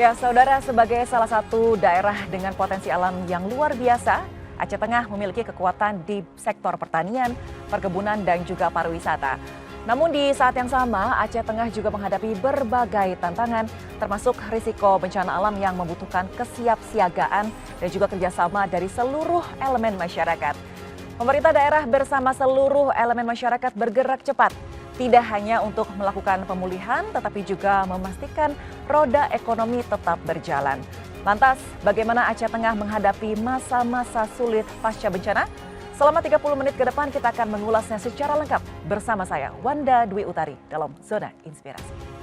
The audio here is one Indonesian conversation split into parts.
Ya, saudara, sebagai salah satu daerah dengan potensi alam yang luar biasa, Aceh Tengah memiliki kekuatan di sektor pertanian, perkebunan, dan juga pariwisata. Namun di saat yang sama, Aceh Tengah juga menghadapi berbagai tantangan, termasuk risiko bencana alam yang membutuhkan kesiapsiagaan dan juga kerjasama dari seluruh elemen masyarakat. Pemerintah daerah bersama seluruh elemen masyarakat bergerak cepat, tidak hanya untuk melakukan pemulihan, tetapi juga memastikan roda ekonomi tetap berjalan. Lantas, bagaimana Aceh Tengah menghadapi masa-masa sulit pasca bencana? Selama 30 menit ke depan kita akan mengulasnya secara lengkap bersama saya, Wanda Dwi Utari, dalam Zona Inspirasi.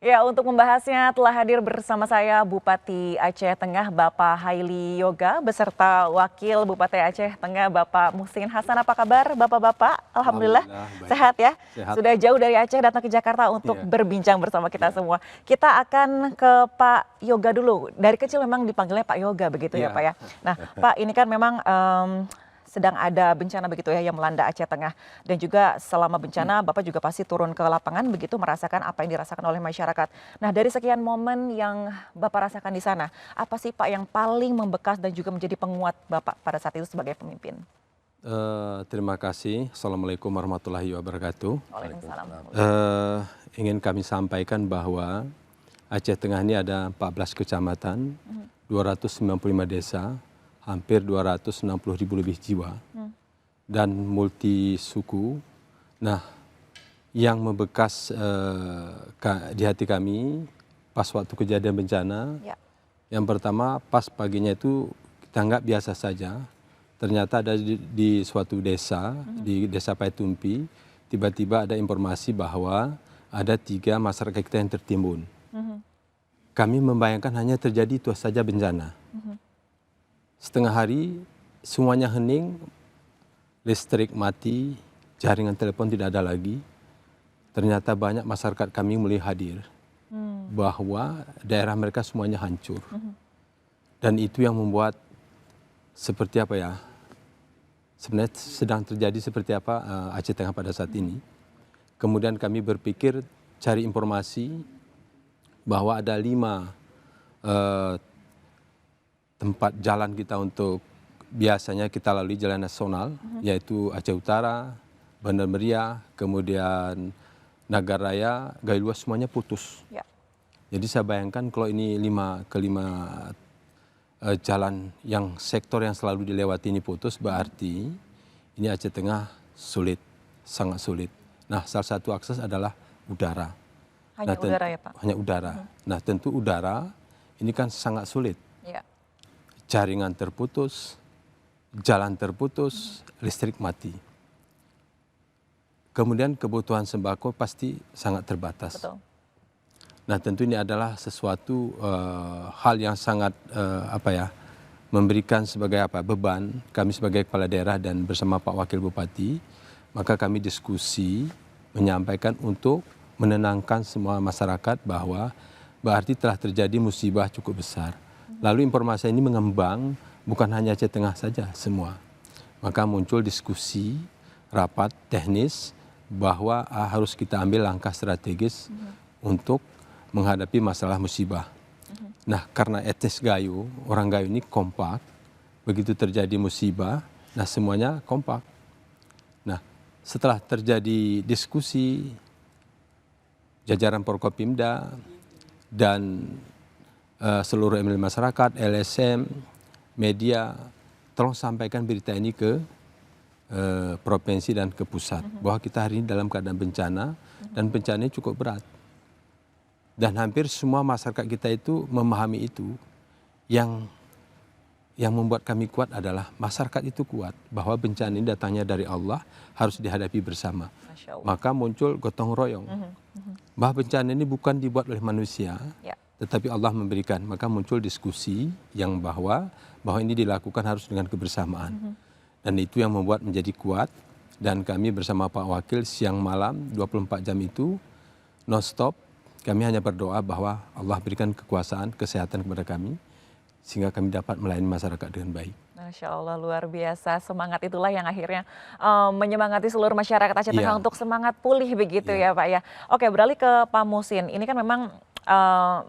Ya, untuk membahasnya telah hadir bersama saya Bupati Aceh Tengah Bapak Haili Yoga beserta Wakil Bupati Aceh Tengah Bapak Muhsin Hasan. Apa kabar Bapak-bapak? Alhamdulillah sehat ya. Sehat. Sudah jauh dari Aceh datang ke Jakarta untuk berbincang bersama kita semua. Kita akan ke Pak Yoga dulu. Dari kecil memang dipanggilnya Pak Yoga begitu ya Pak ya. Nah Pak, ini kan memang sedang ada bencana begitu ya yang melanda Aceh Tengah, dan juga selama bencana Bapak juga pasti turun ke lapangan begitu merasakan apa yang dirasakan oleh masyarakat. Nah, dari sekian momen yang Bapak rasakan di sana, apa sih Pak yang paling membekas dan juga menjadi penguat Bapak pada saat itu sebagai pemimpin? Terima kasih. Assalamualaikum warahmatullahi wabarakatuh. Waalaikumsalam. Ingin kami sampaikan bahwa Aceh Tengah ini ada 14 kecamatan, 295 desa, hampir 260.000 lebih jiwa, dan multi suku. Nah, yang membekas di hati kami pas waktu kejadian bencana, yang pertama pas paginya itu kita anggap biasa saja. Ternyata ada di suatu desa, di desa Paitumpi, tiba-tiba ada informasi bahwa ada 3 masyarakat kita yang tertimbun. Kami membayangkan hanya terjadi itu saja bencana. Setengah hari semuanya hening, listrik mati, jaringan telepon tidak ada lagi. Ternyata banyak masyarakat kami mulai hadir bahwa daerah mereka semuanya hancur. Dan itu yang membuat seperti apa ya, sebenarnya sedang terjadi seperti apa Aceh Tengah pada saat ini. Kemudian kami berpikir cari informasi bahwa ada 5 tempat jalan kita untuk biasanya kita lalui jalan nasional, yaitu Aceh Utara, Bandar Meriah, kemudian Nagar Raya, Gailuas, semuanya putus. Jadi saya bayangkan kalau ini 5 jalan yang sektor yang selalu dilewati ini putus, berarti ini Aceh Tengah sulit, sangat sulit. Nah, salah satu akses adalah udara. Hanya udara ya Pak? Hanya udara. Nah, tentu udara ini kan sangat sulit. Jaringan terputus, jalan terputus, listrik mati. Kemudian kebutuhan sembako pasti sangat terbatas. Betul. Nah, tentu ini adalah sesuatu hal yang sangat memberikan sebagai beban kami sebagai kepala daerah dan bersama Pak Wakil Bupati, maka kami diskusi menyampaikan untuk menenangkan semua masyarakat bahwa berarti telah terjadi musibah cukup besar. Lalu informasi ini mengembang bukan hanya Aceh Tengah saja, semua. Maka muncul diskusi, rapat teknis bahwa harus kita ambil langkah strategis untuk menghadapi masalah musibah. Nah, karena etnis Gayo, orang Gayo ini kompak, begitu terjadi musibah, nah semuanya kompak. Nah, setelah terjadi diskusi, jajaran Forkopimda dan seluruh elemen masyarakat, LSM, media, tolong sampaikan berita ini ke provinsi dan ke pusat, bahwa kita hari ini dalam keadaan bencana, dan bencana ini cukup berat. Dan hampir semua masyarakat kita itu memahami itu. Yang membuat kami kuat adalah masyarakat itu kuat, bahwa bencana ini datangnya dari Allah, harus dihadapi bersama. Maka muncul gotong royong, bahwa bencana ini bukan dibuat oleh manusia, tetapi Allah memberikan. Maka muncul diskusi yang bahwa ini dilakukan harus dengan kebersamaan. Dan itu yang membuat menjadi kuat. Dan kami bersama Pak Wakil siang malam 24 jam itu non-stop. Kami hanya berdoa bahwa Allah berikan kekuasaan, kesehatan kepada kami, sehingga kami dapat melayani masyarakat dengan baik. Masya Allah, luar biasa. Semangat itulah yang akhirnya menyemangati seluruh masyarakat Aceh Tengah Iya. untuk semangat pulih begitu Iya. ya Pak ya. Oke, beralih ke Pak Musin. Ini kan memang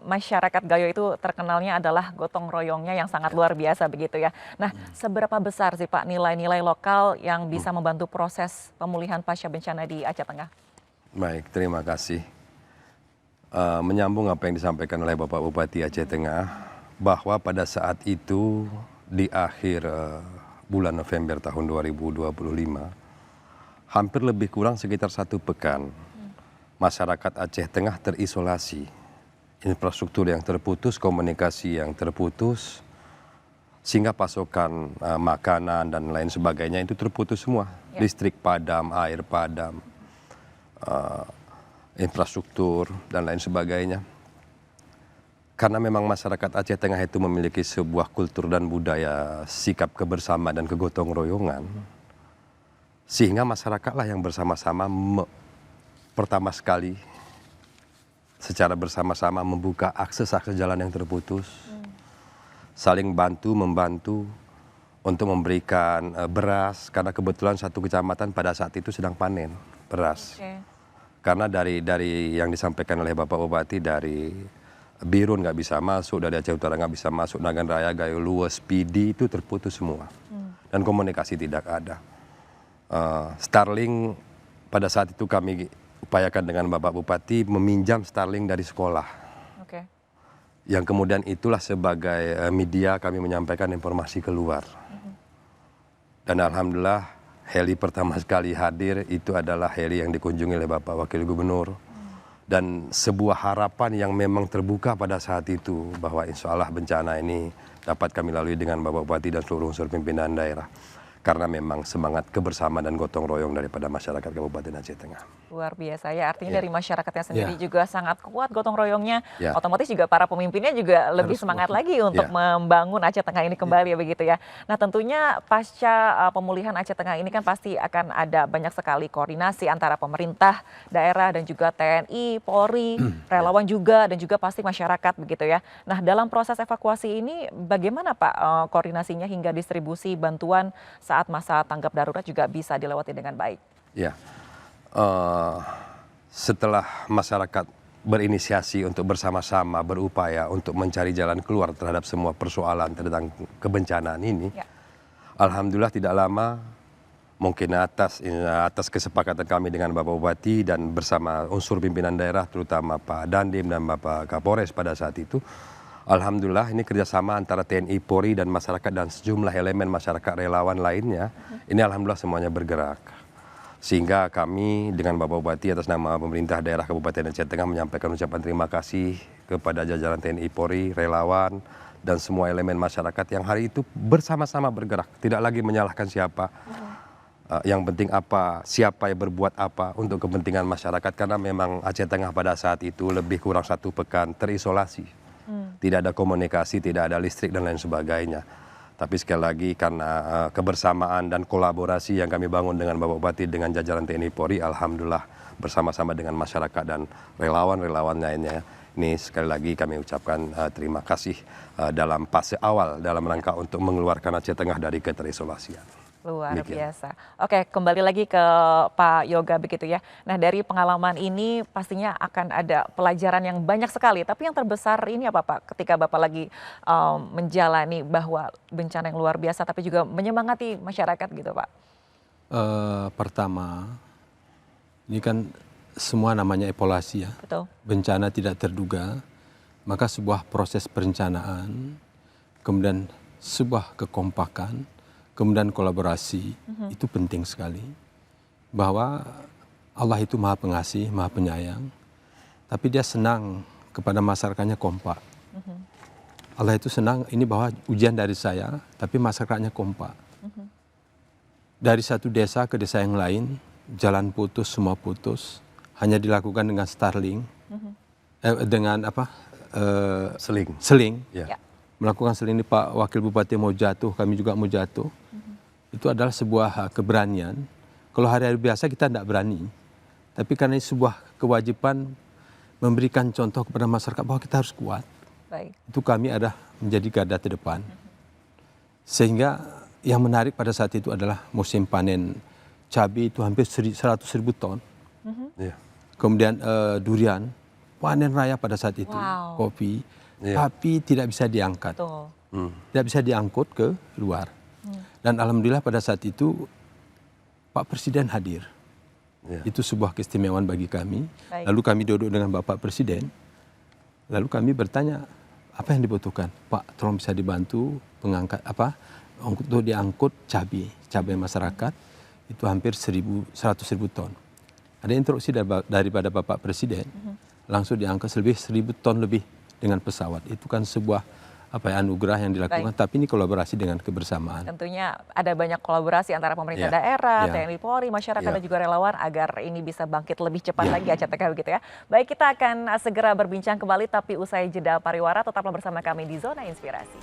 masyarakat Gayo itu terkenalnya adalah gotong royongnya yang sangat luar biasa begitu ya. Nah, seberapa besar sih Pak nilai-nilai lokal yang bisa membantu proses pemulihan pasca bencana di Aceh Tengah? Baik, terima kasih. Menyambung apa yang disampaikan oleh Bapak Bupati Aceh Tengah, bahwa pada saat itu di akhir bulan November tahun 2025, hampir lebih kurang sekitar 1 pekan, masyarakat Aceh Tengah terisolasi. Infrastruktur yang terputus, komunikasi yang terputus, sehingga pasokan makanan dan lain sebagainya itu terputus semua. Ya. Listrik padam, air padam, infrastruktur dan lain sebagainya. Karena memang masyarakat Aceh Tengah itu memiliki sebuah kultur dan budaya sikap kebersamaan dan kegotong royongan, sehingga masyarakatlah yang bersama-sama pertama sekali secara bersama-sama membuka akses-akses jalan yang terputus, saling bantu membantu untuk memberikan beras, karena kebetulan satu kecamatan pada saat itu sedang panen beras. Oke. Karena dari yang disampaikan oleh Bapak Bupati, dari Birun nggak bisa masuk, dari Aceh Utara nggak bisa masuk, Nagan Raya, Gayo Luas, Pidi itu terputus semua. Dan komunikasi tidak ada. Starlink pada saat itu kami upayakan dengan Bapak Bupati meminjam Starlink dari sekolah. Oke. Yang kemudian itulah sebagai media kami menyampaikan informasi keluar. Dan alhamdulillah heli pertama sekali hadir itu adalah heli yang dikunjungi oleh Bapak Wakil Gubernur. Dan sebuah harapan yang memang terbuka pada saat itu, bahwa insya Allah bencana ini dapat kami lalui dengan Bapak Bupati dan seluruh unsur pimpinan daerah. Karena memang semangat kebersamaan dan gotong royong daripada masyarakat Kabupaten Aceh Tengah. Luar biasa ya, artinya Ya. dari masyarakatnya sendiri Ya. juga sangat kuat gotong royongnya. Ya. Otomatis juga para pemimpinnya juga lebih Harus semangat kuat. lagi untuk Ya. membangun Aceh Tengah ini kembali ya begitu ya. Nah tentunya pasca pemulihan Aceh Tengah ini kan pasti akan ada banyak sekali koordinasi antara pemerintah daerah dan juga TNI, Polri, relawan juga dan juga pasti masyarakat begitu ya. Nah dalam proses evakuasi ini bagaimana Pak koordinasinya hingga distribusi bantuan saat masa tanggap darurat juga bisa dilewati dengan baik? Ya, setelah masyarakat berinisiasi untuk bersama-sama berupaya untuk mencari jalan keluar terhadap semua persoalan tentang kebencanaan ini, Ya. alhamdulillah tidak lama, mungkin atas kesepakatan kami dengan Bapak Bupati dan bersama unsur pimpinan daerah, terutama Pak Dandim dan Bapak Kapolres pada saat itu, alhamdulillah ini kerjasama antara TNI, Polri dan masyarakat dan sejumlah elemen masyarakat relawan lainnya, ini alhamdulillah semuanya bergerak. Sehingga kami dengan Bapak Bupati atas nama pemerintah daerah Kabupaten Aceh Tengah menyampaikan ucapan terima kasih kepada jajaran TNI, Polri, relawan, dan semua elemen masyarakat yang hari itu bersama-sama bergerak. Tidak lagi menyalahkan siapa, yang penting apa, siapa yang berbuat apa untuk kepentingan masyarakat. Karena memang Aceh Tengah pada saat itu lebih kurang 1 pekan terisolasi. Tidak ada komunikasi, tidak ada listrik dan lain sebagainya. Tapi sekali lagi karena kebersamaan dan kolaborasi yang kami bangun dengan Bapak Bupati dengan jajaran TNI Polri, alhamdulillah bersama-sama dengan masyarakat dan relawan-relawan lainnya. Ini sekali lagi kami ucapkan terima kasih dalam fase awal dalam rangka untuk mengeluarkan Aceh Tengah dari keterisolasian. Luar Demikian. biasa. Oke, kembali lagi ke Pak Yoga begitu ya. Nah, dari pengalaman ini pastinya akan ada pelajaran yang banyak sekali. Tapi yang terbesar ini apa Pak? Ketika Bapak lagi menjalani bahwa bencana yang luar biasa tapi juga menyemangati masyarakat gitu Pak. Pertama, ini kan semua namanya evaluasi ya. Betul. Bencana tidak terduga, maka sebuah proses perencanaan, kemudian sebuah kekompakan, kemudian kolaborasi, itu penting sekali. Bahwa Allah itu maha pengasih, maha penyayang, tapi dia senang kepada masyarakatnya kompak. Allah itu senang, ini bahwa ujian dari saya, tapi masyarakatnya kompak. Dari satu desa ke desa yang lain, jalan putus, semua putus, hanya dilakukan dengan Starlink, dengan apa? Seling. Ya. Melakukan seling ini Pak Wakil Bupati mau jatuh, kami juga mau jatuh. Itu adalah sebuah keberanian. Kalau hari-hari biasa kita tidak berani. Tapi karena ini sebuah kewajiban memberikan contoh kepada masyarakat bahwa kita harus kuat. Baik. Itu kami ada menjadi garda terdepan. Sehingga yang menarik pada saat itu adalah musim panen cabai itu hampir 100.000 ton. Iya. Kemudian durian, panen raya pada saat itu, Wow. kopi, Iya. tapi tidak bisa diangkat, Betul. tidak bisa diangkut ke luar. Dan alhamdulillah pada saat itu Pak Presiden hadir. Iya. Itu sebuah keistimewaan bagi kami. Baik. Lalu kami duduk dengan Bapak Presiden, lalu kami bertanya, apa yang dibutuhkan? Pak, tolong bisa dibantu pengangkat untuk diangkut cabai masyarakat itu hampir 100.000 ton. Ada instruksi daripada Bapak Presiden, langsung diangkat lebih 1.000 ton lebih dengan pesawat. Itu kan sebuah anugerah yang dilakukan, tapi ini kolaborasi dengan kebersamaan. Tentunya ada banyak kolaborasi antara pemerintah Ya, daerah, ya. TNI Polri, masyarakat Ya. dan juga relawan agar ini bisa bangkit lebih cepat Ya. lagi Aceh Tengah begitu ya. Baik, kita akan segera berbincang kembali tapi usai jeda pariwara tetaplah bersama kami di Zona Inspirasi.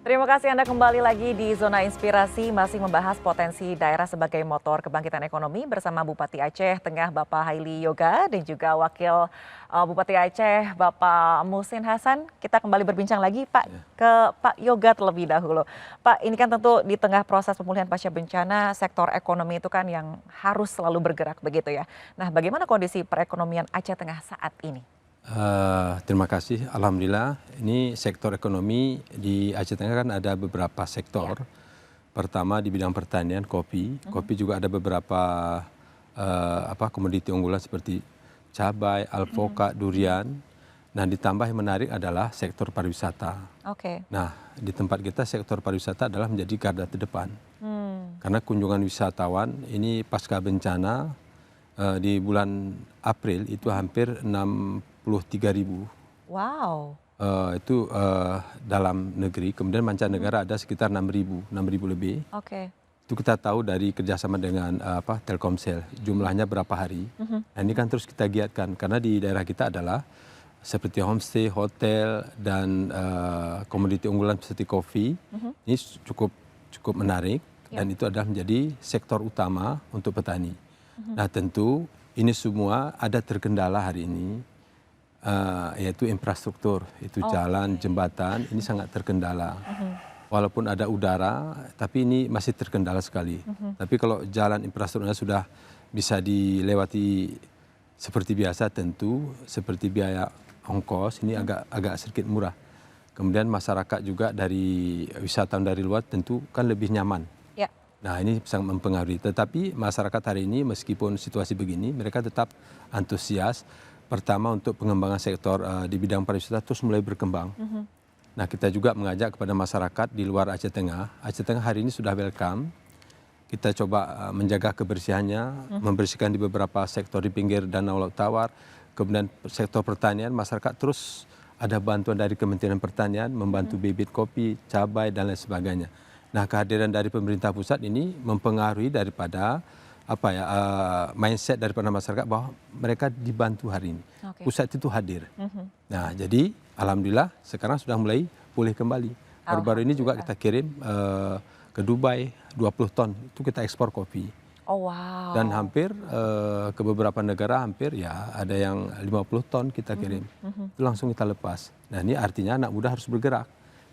Terima kasih Anda kembali lagi di Zona Inspirasi, masih membahas potensi daerah sebagai motor kebangkitan ekonomi bersama Bupati Aceh Tengah Bapak Haili Yoga dan juga Wakil Bupati Aceh Bapak Muhsin Hasan. Kita kembali berbincang lagi Pak ke Pak Yoga terlebih dahulu. Pak, ini kan tentu di tengah proses pemulihan pasca bencana, sektor ekonomi itu kan yang harus selalu bergerak begitu ya. Nah, bagaimana kondisi perekonomian Aceh Tengah saat ini? Terima kasih. Alhamdulillah, ini sektor ekonomi di Aceh Tengah kan ada beberapa sektor. Pertama di bidang pertanian, kopi. Kopi juga ada beberapa komoditi unggulan seperti cabai, alpukat, durian. Nah, ditambah yang menarik adalah sektor pariwisata. Oke. Nah, di tempat kita sektor pariwisata adalah menjadi garda terdepan. Karena kunjungan wisatawan ini pasca bencana di bulan April itu hampir 63.000. Wow. Itu dalam negeri, kemudian mancanegara ada sekitar 6.000 lebih. Oke. itu kita tahu dari kerjasama dengan Telkomsel, jumlahnya berapa hari. Nah ini kan terus kita giatkan, karena di daerah kita adalah seperti homestay, hotel, dan komoditi unggulan seperti kopi. Ini cukup menarik, dan itu adalah menjadi sektor utama untuk petani. Nah tentu ini semua ada terkendala hari ini, yaitu infrastruktur, itu jalan, jembatan, ini sangat terkendala. Walaupun ada udara, tapi ini masih terkendala sekali. Tapi kalau jalan infrastrukturnya sudah bisa dilewati seperti biasa, tentu seperti biaya ongkos ini agak sedikit murah. Kemudian masyarakat juga dari wisatawan dari luar tentu kan lebih nyaman. Ya. Nah ini sangat mempengaruhi. Tetapi masyarakat hari ini meskipun situasi begini, mereka tetap antusias. Pertama untuk pengembangan sektor di bidang pariwisata terus mulai berkembang. Nah kita juga mengajak kepada masyarakat di luar Aceh Tengah. Aceh Tengah hari ini sudah welcome. Kita coba menjaga kebersihannya, membersihkan di beberapa sektor di pinggir Danau Laut Tawar. Kemudian sektor pertanian, masyarakat terus ada bantuan dari Kementerian Pertanian, membantu bibit kopi, cabai, dan lain sebagainya. Nah kehadiran dari pemerintah pusat ini mempengaruhi daripada mindset daripada masyarakat bahwa mereka dibantu hari ini. Pusat itu hadir. Nah jadi alhamdulillah sekarang sudah mulai pulih kembali. Baru-baru ini juga kita kirim ke Dubai 20 ton, itu kita ekspor kopi. Oh wow. Dan hampir ke beberapa negara hampir ya ada yang 50 ton kita kirim. Itu langsung kita lepas. Nah ini artinya anak muda harus bergerak.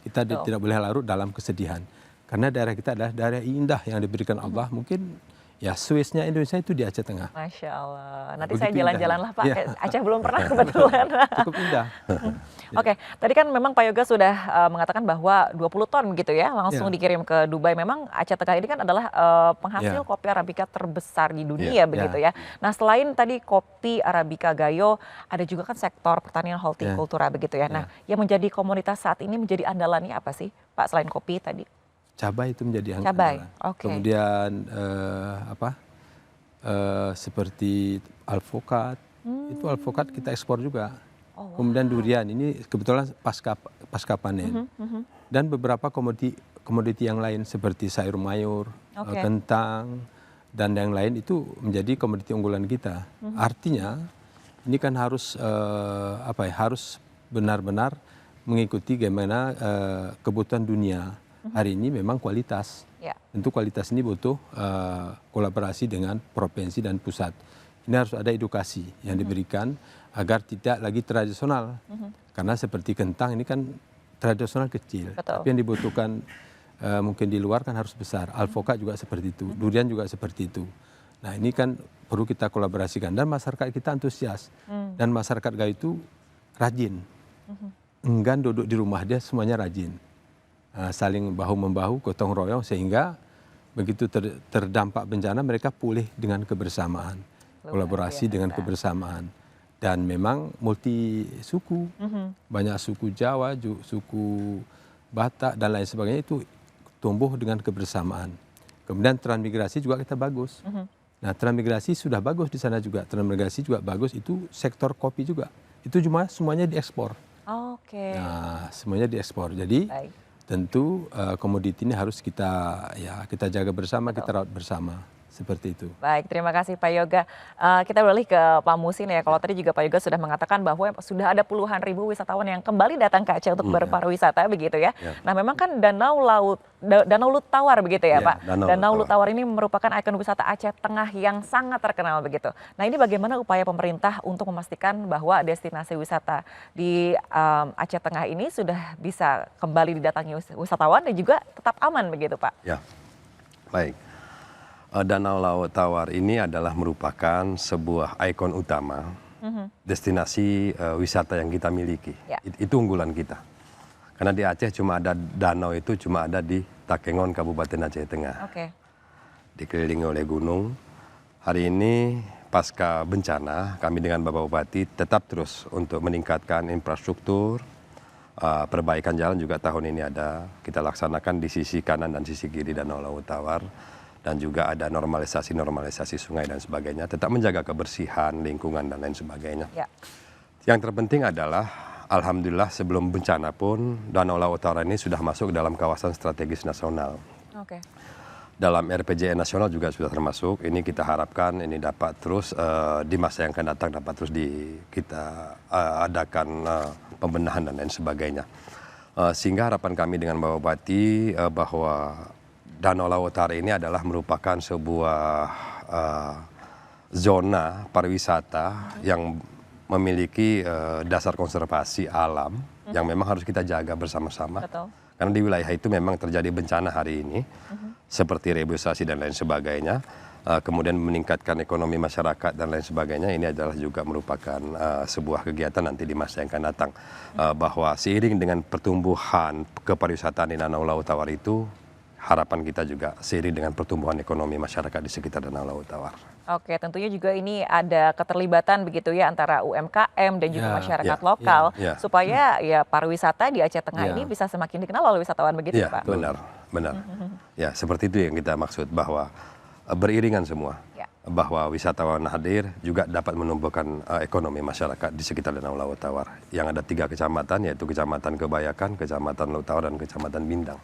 Kita tidak boleh larut dalam kesedihan. Karena daerah kita adalah daerah indah yang diberikan Allah. Mungkin ya Swiss-nya Indonesia itu di Aceh Tengah. Masya Allah. Nanti Begitu saya jalan-jalan lah Pak. Ya. Aceh belum pernah kebetulan. Cukup indah. Oke, tadi kan memang Pak Yoga sudah mengatakan bahwa 20 ton gitu ya langsung dikirim ke Dubai. Memang Aceh Tengah ini kan adalah penghasil kopi Arabica terbesar di dunia begitu ya. Nah selain tadi kopi Arabica Gayo, ada juga kan sektor pertanian hortikultura begitu ya. Nah yang menjadi komoditas saat ini menjadi andalannya apa sih Pak selain kopi tadi? Cabai itu menjadi cabai. Kemudian seperti alpukat, itu alpukat kita ekspor juga. Wow. Kemudian durian ini kebetulan pasca panen. Dan beberapa komoditi yang lain seperti sayur mayur, kentang, dan yang lain itu menjadi komoditi unggulan kita. Artinya ini kan harus harus benar-benar mengikuti bagaimana kebutuhan dunia. Hari ini memang kualitas. Tentu kualitas ini butuh kolaborasi dengan provinsi dan pusat. Ini harus ada edukasi yang diberikan agar tidak lagi tradisional. Karena seperti kentang ini kan tradisional kecil. Tapi yang dibutuhkan mungkin di luar kan harus besar. Alpukat juga seperti itu. Durian juga seperti itu. Nah ini kan perlu kita kolaborasikan. Dan masyarakat kita antusias. Dan masyarakat Gayo itu rajin. Enggan duduk di rumah, dia semuanya rajin. Saling bahu-membahu, gotong royong sehingga begitu terdampak bencana mereka pulih dengan kebersamaan, kolaborasi dengan kebersamaan. Dan memang multi suku, banyak suku Jawa, suku Batak dan lain sebagainya itu tumbuh dengan kebersamaan. Kemudian transmigrasi juga kita bagus. Nah transmigrasi sudah bagus di sana juga, transmigrasi juga bagus, itu sektor kopi juga. Itu cuma semuanya diekspor. Nah semuanya diekspor. Jadi tentu komoditi ini harus kita jaga bersama, kita rawat bersama, seperti itu. Baik, terima kasih Pak Yoga. Kita beralih ke Pak Musin ya. Kalau tadi juga Pak Yoga sudah mengatakan bahwa sudah ada puluhan ribu wisatawan yang kembali datang ke Aceh untuk berpariwisata begitu ya. Nah memang kan Danau Laut Tawar begitu ya Pak. Danau Laut Tawar ini merupakan ikon wisata Aceh Tengah yang sangat terkenal begitu. Nah ini bagaimana upaya pemerintah untuk memastikan bahwa destinasi wisata di Aceh Tengah ini sudah bisa kembali didatangi wisatawan dan juga tetap aman begitu Pak? Ya, baik. Danau Laut Tawar ini adalah merupakan sebuah ikon utama destinasi wisata yang kita miliki. Itu unggulan kita. Karena di Aceh cuma ada danau itu cuma ada di Takengon, Kabupaten Aceh Tengah. Dikelilingi oleh gunung. Hari ini pasca bencana kami dengan Bapak Bupati tetap terus untuk meningkatkan infrastruktur, perbaikan jalan juga tahun ini ada kita laksanakan di sisi kanan dan sisi kiri Danau Laut Tawar. Dan juga ada normalisasi sungai dan sebagainya, tetap menjaga kebersihan, lingkungan dan lain sebagainya. Yang terpenting adalah, alhamdulillah sebelum bencana pun, Danau Laut Tawar ini sudah masuk dalam kawasan strategis nasional. dalam RPJM nasional juga sudah termasuk. Ini kita harapkan ini dapat terus di masa yang akan datang dapat terus kita adakan pembenahan dan lain sebagainya. Sehingga harapan kami dengan Bapak Bupati bahwa Danau Laut Utara ini adalah merupakan sebuah zona pariwisata yang memiliki dasar konservasi alam yang memang harus kita jaga bersama-sama. Betul. Karena di wilayah itu memang terjadi bencana hari ini, seperti reboisasi dan lain sebagainya, kemudian meningkatkan ekonomi masyarakat dan lain sebagainya, ini adalah juga merupakan sebuah kegiatan nanti di masa yang akan datang. Bahwa seiring dengan pertumbuhan kepariwisataan di Danau Laut Tawar itu, harapan kita juga seiring dengan pertumbuhan ekonomi masyarakat di sekitar Danau Laut Tawar. Oke, tentunya juga ini ada keterlibatan begitu ya antara UMKM dan juga masyarakat lokal supaya ya pariwisata di Aceh Tengah ini bisa semakin dikenal oleh wisatawan begitu ya, Pak? Benar. Ya, seperti itu yang kita maksud bahwa beriringan semua. Bahwa wisatawan hadir juga dapat menumbuhkan ekonomi masyarakat di sekitar Danau Laut Tawar. Yang ada 3 kecamatan yaitu Kecamatan Kebayakan, Kecamatan Laut Tawar dan Kecamatan Bindang.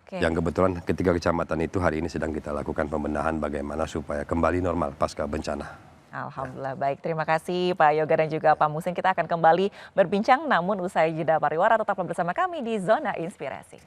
Yang kebetulan ketiga kecamatan itu hari ini sedang kita lakukan pembenahan bagaimana supaya kembali normal pasca bencana. Alhamdulillah, baik. Terima kasih Pak Yoga dan juga Pak Muhsin. Kita akan kembali berbincang namun usai jeda pariwara. Tetaplah bersama kami di Zona Inspirasi.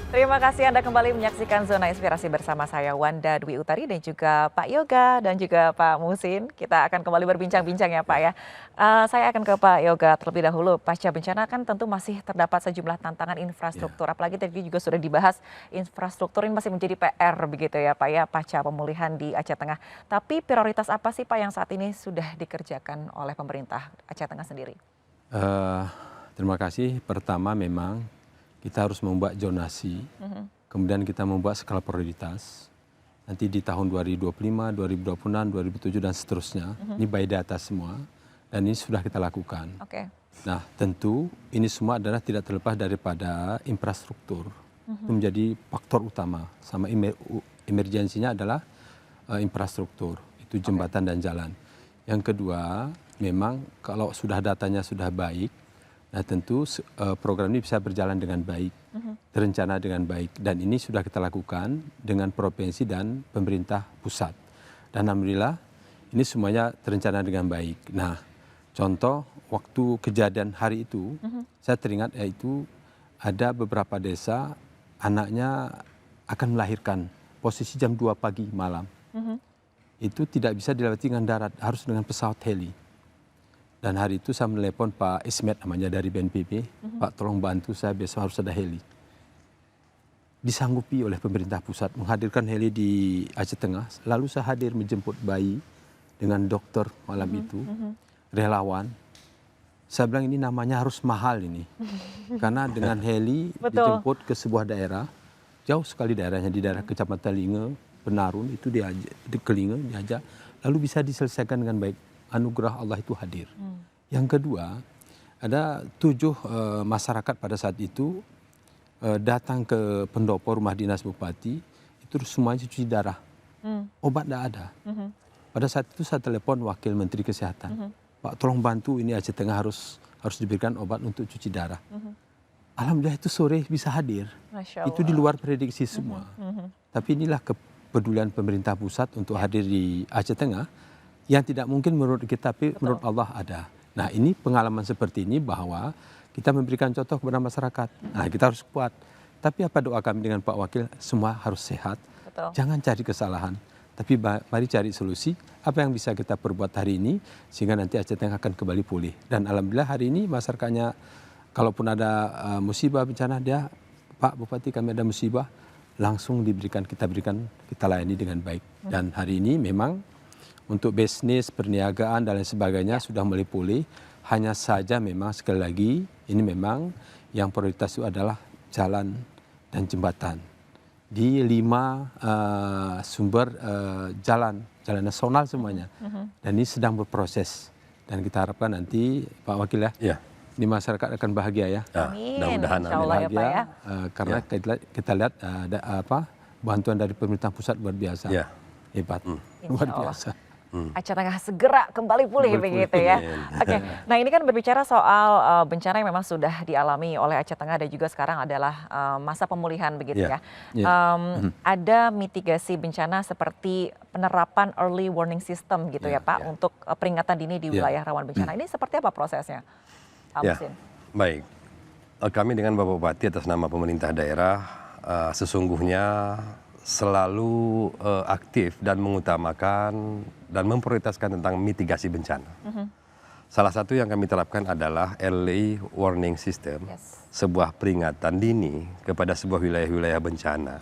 Terima kasih Anda kembali menyaksikan Zona Inspirasi bersama saya Wanda Dwi Utari dan juga Pak Yoga dan juga Pak Muhsin. Kita akan kembali berbincang-bincang ya Pak ya. Saya akan ke Pak Yoga terlebih dahulu. Pasca bencana kan tentu masih terdapat sejumlah tantangan infrastruktur. Apalagi tadi juga sudah dibahas infrastruktur ini masih menjadi PR begitu ya Pak ya pasca pemulihan di Aceh Tengah. Tapi prioritas apa sih Pak yang saat ini sudah dikerjakan oleh pemerintah Aceh Tengah sendiri? Terima kasih. Pertama memang kita harus membuat zonasi, kemudian kita membuat skala prioritas. Nanti di tahun 2025, 2026, 2027 dan seterusnya, ini by data semua, dan ini sudah kita lakukan. Nah tentu ini semua adalah tidak terlepas daripada infrastruktur. Itu menjadi faktor utama. Sama emergensinya adalah infrastruktur, itu jembatan dan jalan. Yang kedua, memang kalau sudah datanya sudah baik, nah tentu program ini bisa berjalan dengan baik, terencana dengan baik. Dan ini sudah kita lakukan dengan provinsi dan pemerintah pusat. Dan alhamdulillah ini semuanya terencana dengan baik. Nah, contoh waktu kejadian hari itu, saya teringat yaitu ada beberapa desa anaknya akan melahirkan posisi jam 2 pagi malam. Itu tidak bisa dilewati dengan darat, harus dengan pesawat heli. Dan hari itu saya menelepon Pak Ismet namanya dari BNPB, Pak tolong bantu saya besok harus ada heli. Disanggupi oleh pemerintah pusat menghadirkan heli di Aceh Tengah, lalu saya hadir menjemput bayi dengan dokter malam itu, relawan. Saya bilang ini namanya harus mahal ini, karena dengan heli dijemput ke sebuah daerah, jauh sekali daerahnya, di daerah Kecamatan Linge, Penarun, itu di Kelinge diajak, lalu bisa diselesaikan dengan baik. Anugerah Allah itu hadir. Yang kedua, ada 7 masyarakat pada saat itu datang ke pendopo rumah dinas bupati, itu semuanya cuci darah. Obat tidak ada. Pada saat itu saya telepon wakil menteri kesehatan, Pak tolong bantu ini Aceh Tengah harus diberikan obat untuk cuci darah. Alhamdulillah itu sore bisa hadir. Itu di luar prediksi semua. Tapi inilah kepedulian pemerintah pusat untuk hadir di Aceh Tengah, yang tidak mungkin menurut kita, tapi menurut Allah ada. Nah ini pengalaman seperti ini bahwa kita memberikan contoh kepada masyarakat. Nah kita harus kuat. Tapi apa doa kami dengan Pak Wakil, semua harus sehat. Jangan cari kesalahan. Tapi mari cari solusi, apa yang bisa kita perbuat hari ini, sehingga nanti Aceh Tengah akan kembali pulih. Dan alhamdulillah hari ini masyarakatnya, kalaupun ada musibah bencana, dia, Pak Bupati kami ada musibah, langsung kita layani dengan baik. Dan hari ini memang untuk bisnis, perniagaan dan lain sebagainya sudah mulai pulih. Hanya saja memang sekali lagi ini memang yang prioritas itu adalah jalan dan jembatan. Di 5 sumber jalan nasional semuanya. Dan ini sedang berproses. Dan kita harapkan nanti Pak Wakil ya. Ini masyarakat akan bahagia ya. Amin. Mudah-mudahan Insyaallah ya Pak ya. Karena kita lihat ada bantuan dari pemerintah pusat luar biasa. Hebat. Luar biasa. Aceh Tengah segera kembali pulih begitu ya. Oke. Nah ini kan berbicara soal bencana yang memang sudah dialami oleh Aceh Tengah dan juga sekarang adalah masa pemulihan begitu ya. Ada mitigasi bencana seperti penerapan early warning system gitu ya Pak untuk peringatan dini di wilayah rawan bencana. Ini seperti apa prosesnya, Pak Musin? Baik. Kami dengan Bapak Bupati atas nama pemerintah daerah sesungguhnya selalu aktif dan mengutamakan dan memprioritaskan tentang mitigasi bencana. Salah satu yang kami terapkan adalah early warning system, sebuah peringatan dini kepada sebuah wilayah-wilayah bencana.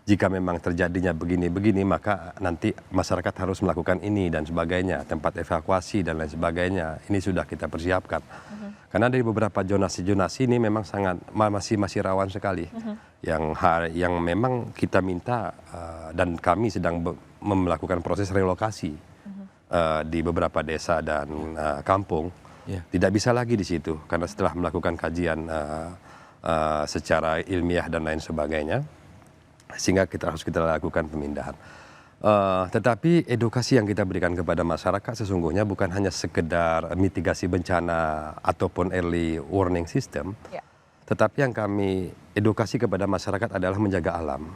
Jika memang terjadinya begini-begini, maka nanti masyarakat harus melakukan ini dan sebagainya, tempat evakuasi dan lain sebagainya. Ini sudah kita persiapkan. Karena dari beberapa zonasi-zonasi ini memang masih rawan sekali. Yang memang kita minta dan kami sedang melakukan proses relokasi di beberapa desa dan kampung. Tidak bisa lagi di situ karena setelah melakukan kajian secara ilmiah dan lain sebagainya, sehingga kita lakukan pemindahan. Tetapi edukasi yang kita berikan kepada masyarakat sesungguhnya bukan hanya sekedar mitigasi bencana ataupun early warning system, tetapi yang kami edukasi kepada masyarakat adalah menjaga alam.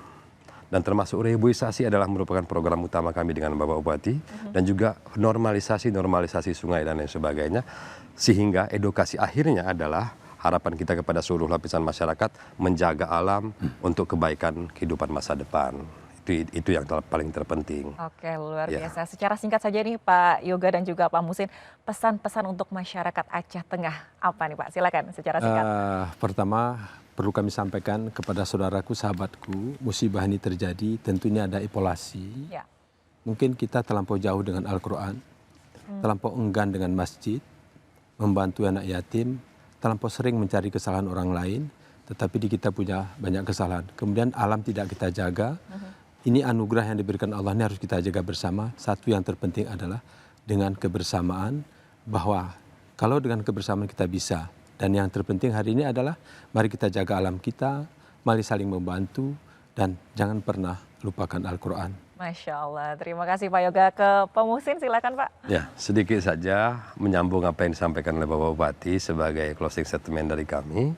Dan termasuk reboisasi adalah merupakan program utama kami dengan Bapak Bupati, dan juga normalisasi sungai dan lain sebagainya, sehingga edukasi akhirnya adalah harapan kita kepada seluruh lapisan masyarakat menjaga alam untuk kebaikan kehidupan masa depan. Itu yang paling terpenting. Oke, luar biasa. Secara singkat saja nih Pak Yoga dan juga Pak Musin, pesan-pesan untuk masyarakat Aceh Tengah apa nih Pak? Silakan secara singkat. Pertama, perlu kami sampaikan kepada saudaraku, sahabatku, musibah ini terjadi tentunya ada evaluasi. Mungkin kita terlampau jauh dengan Al-Quran, terlampau enggan dengan masjid, membantu anak yatim, terlampau sering mencari kesalahan orang lain, tetapi di kita punya banyak kesalahan. Kemudian alam tidak kita jaga. Ini anugerah yang diberikan Allah, ini harus kita jaga bersama. Satu yang terpenting adalah dengan kebersamaan, bahwa kalau dengan kebersamaan kita bisa. Dan yang terpenting hari ini adalah mari kita jaga alam kita, mari saling membantu dan jangan pernah lupakan Al-Quran. Masya Allah, terima kasih Pak Yoga. Ke Pak Muhsin, silakan Pak. Ya, sedikit saja menyambung apa yang disampaikan oleh Bapak Bupati sebagai closing statement dari kami,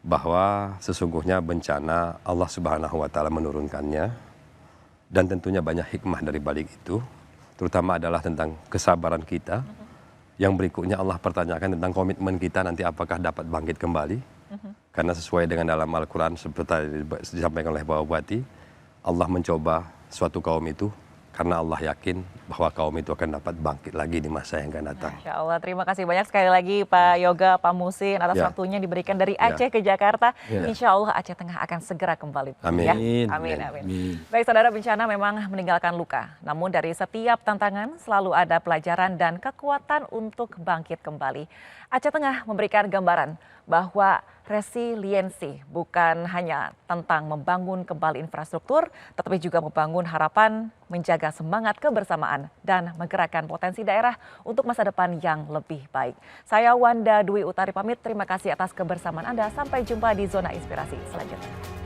bahwa sesungguhnya bencana Allah Subhanahu wa Ta'ala menurunkannya, dan tentunya banyak hikmah dari balik itu, terutama adalah tentang kesabaran kita. Yang berikutnya Allah pertanyakan tentang komitmen kita nanti apakah dapat bangkit kembali. Karena sesuai dengan dalam Al-Quran seperti disampaikan oleh Bapak Bupati, Allah mencoba suatu kaum itu karena Allah yakin bahwa kaum itu akan dapat bangkit lagi di masa yang akan datang. Masya Allah, terima kasih banyak sekali lagi Pak Yoga, Pak Muhsin atas waktunya diberikan dari Aceh ke Jakarta. Insya Allah Aceh Tengah akan segera kembali. Amin. Ya? Amin. Baik saudara, bencana memang meninggalkan luka. Namun dari setiap tantangan selalu ada pelajaran dan kekuatan untuk bangkit kembali. Aceh Tengah memberikan gambaran bahwa resiliensi bukan hanya tentang membangun kembali infrastruktur, tetapi juga membangun harapan, menjaga semangat kebersamaan, dan menggerakkan potensi daerah untuk masa depan yang lebih baik. Saya Wanda Dwi Utari pamit, terima kasih atas kebersamaan Anda. Sampai jumpa di Zona Inspirasi selanjutnya.